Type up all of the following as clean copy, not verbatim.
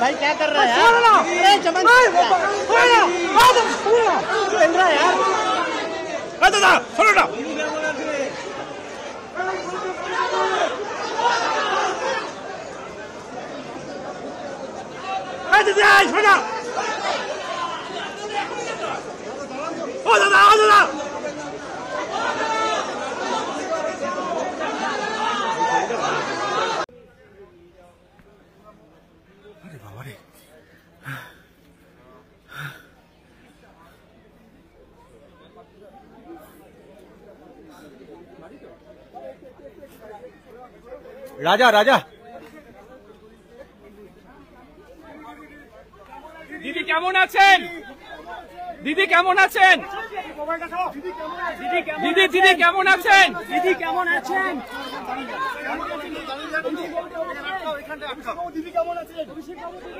भाई क्या कर रहा है यार? अरे चमन चल रहा है यार। दादा छोड़ो ना। छोड़ा ओ दादा ओ दादा। अरे बाबा रे। राजा राजा দিদি কেমন আছেন? দিদি কেমন আছেন? দিদি দিদি কেমন আছেন? দিদি কেমন আছেন?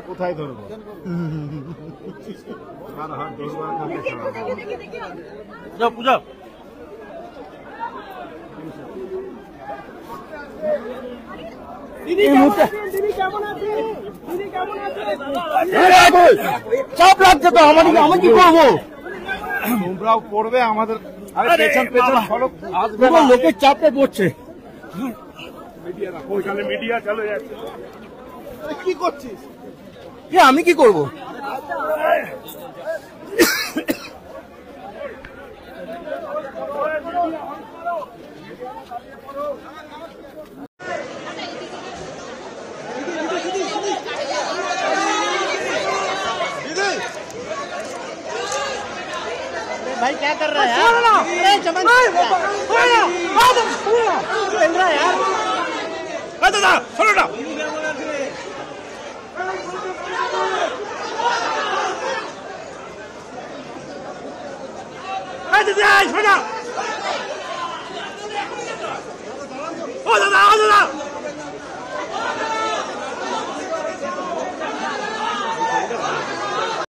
কোথায় ধরবো? যাও পূজা। চাপ লাগছে তো আমি কি করবো? তোমরাও পড়বে আমাদের। পেছন পেছন লোকের চাপে পড়ছে। ওইখানে মিডিয়া চলে যাচ্ছে। কি করছিস? আমি কি করবো? भाई क्या कर रहा है यार? अरे चमन चल रहा है यार। दादा छोड़ो ना। छोड़ा ओ दादा ओ दादा।